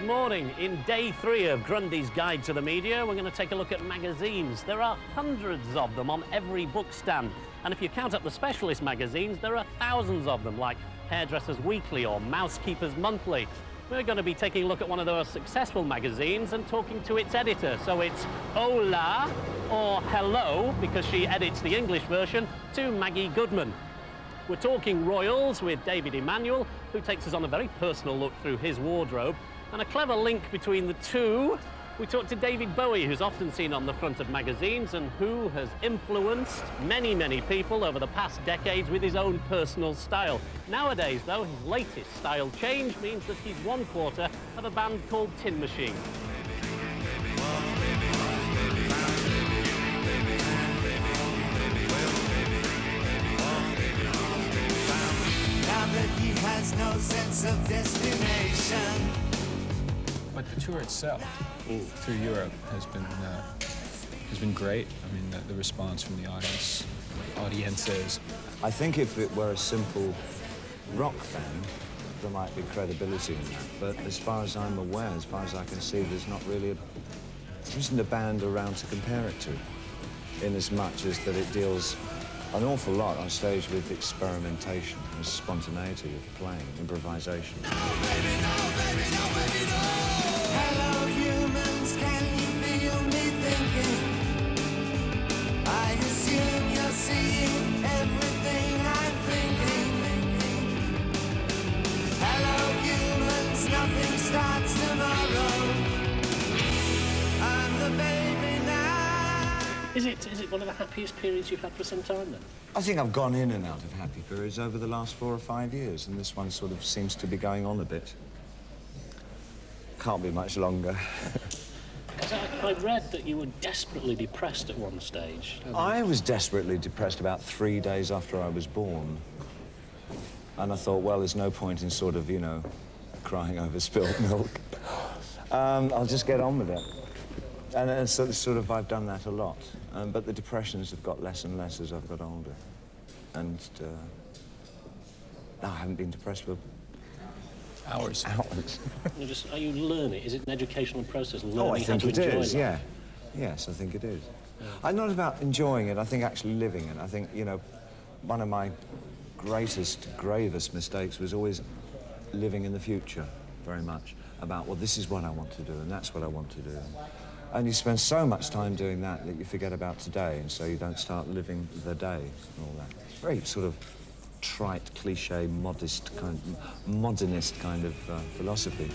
Good morning. In day 3 of Grundy's Guide to the Media, we're going to take a look at magazines. There are hundreds of them on every bookstand. And if you count up the specialist magazines, there are thousands of them, like Hairdressers Weekly or Mousekeepers Monthly. We're going to be taking a look at one of those successful magazines and talking to its editor. So it's hola, or hello, because she edits the English version, to Maggie Goodman. We're talking royals with David Emanuel, who takes us on a very personal look through his wardrobe. And a clever link between the two, we talk to David Bowie, who's often seen on the front of magazines and who has influenced many, many people over the past decades with his own personal style. Nowadays, though, his latest style change means that he's one quarter of a band called Tin Machine. Now that he has no sense of destination. But the tour itself through Europe has been great. I mean, the response from the audiences. I think if it were a simple rock band, there might be credibility in that. But as far as I'm aware, as far as I can see, there isn't a band around to compare it to, in as much as that it deals an awful lot on stage with experimentation and spontaneity of playing, improvisation. No, baby, no, baby, no, baby, no. Hello, humans, can you feel me thinking? I assume you're seeing everything I'm thinking. Hello, humans, nothing starts tomorrow. I'm the baby now. Is it one of the happiest periods you've had for some time, then? I think I've gone in and out of happy periods over the last 4 or 5 years, and this one sort of seems to be going on a bit. Can't be much longer. I read that you were desperately depressed at one stage. I was desperately depressed about 3 days after I was born. And I thought, well, there's no point in sort of, you know, crying over spilt milk. I'll just get on with it. And sort of, I've done that a lot. But the depressions have got less and less as I've got older. And no, I haven't been depressed for Hours. Are you learning? Is it an educational process? Oh, I think it is, life? yeah. Yes, I think it is. Yeah. I'm not about enjoying it, I think actually living it. I think, you know, one of my greatest, gravest mistakes was always living in the future, very much. About, well, this is what I want to do, and that's what I want to do. And you spend so much time doing that that you forget about today, and so you don't start living the day and all that. It's very sort of trite, cliche, modernist kind of philosophy.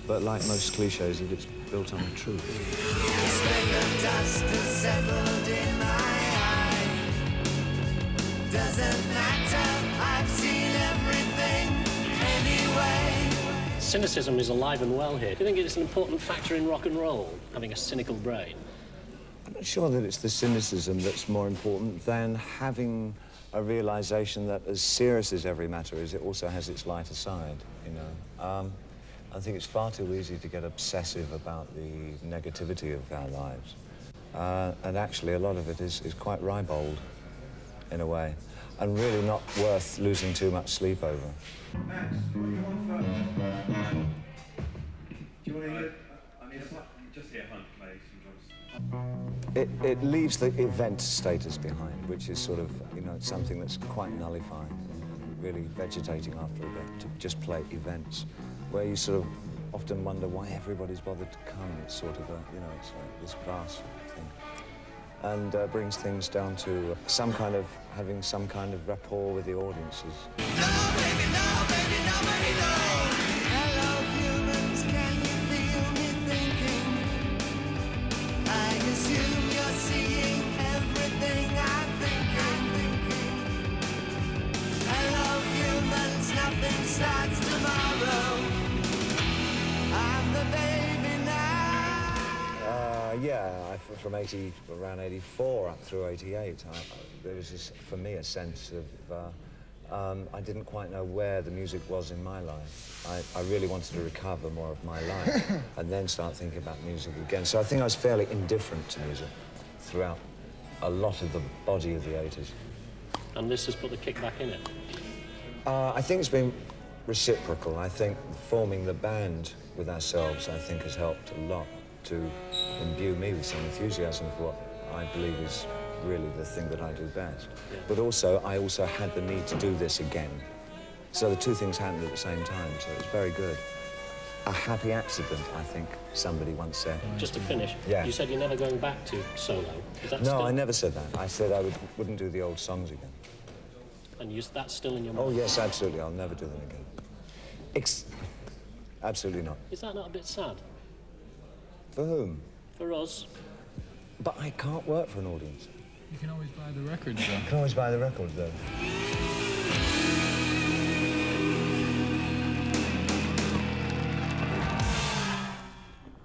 But like most cliches, it's built on the truth. A speck of dust has settled in my eye. Doesn't matter, I've seen everything anyway. Cynicism is alive and well here. Do you think it's an important factor in rock and roll, having a cynical brain? I'm not sure that it's the cynicism that's more important than having a realization that as serious as every matter is, it also has its lighter side, you know. I think it's far too easy to get obsessive about the negativity of our lives. And actually, a lot of it is quite ribald, in a way, and really not worth losing too much sleep over. Max, what do you want first? Do you want to hear? I mean, just hear Hunt play some drums. It leaves the event status behind, which is sort of, you know, it's something that's quite nullified, really vegetating after a bit, to just play events, where you sort of often wonder why everybody's bothered to come. It's sort of a, you know, it's like this vast thing. And brings things down to having some kind of rapport with the audiences. No, baby, no, baby, no, baby, no. Hello, humans, can you feel me thinking? I assume you're seeing everything I'm thinking. Hello, humans, nothing starts tomorrow. I'm the baby now. Yeah, from around 84 up through 88, there was this, for me, a sense of I didn't quite know where the music was in my life. I really wanted to recover more of my life and then start thinking about music again. So I think I was fairly indifferent to music throughout a lot of the body of the 80s. And this has put the kick back in it? I think it's been reciprocal. I think forming the band with ourselves, I think, has helped a lot to imbue me with some enthusiasm for what I believe is really the thing that I do best. Yeah. But also, I also had the need to do this again. So the two things happened at the same time, so it was very good. A happy accident, I think somebody once said. Just to finish, Yeah. you said you're never going back to solo. Is that No, still... I never said that. I said I wouldn't do the old songs again. And that's still in your mind? Oh, yes, absolutely. I'll never do them again. Absolutely not. Is that not a bit sad? For whom? For us. But I can't work for an audience. You can always buy the records, I though. can always buy the records, though.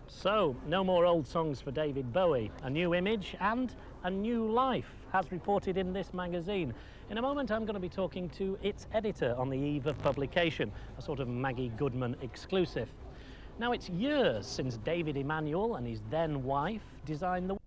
So, no more old songs for David Bowie. A new image and a new life, as reported in this magazine. In a moment, I'm going to be talking to its editor on the eve of publication, a sort of Maggie Goodman exclusive. Now, it's years since David Emanuel and his then wife designed the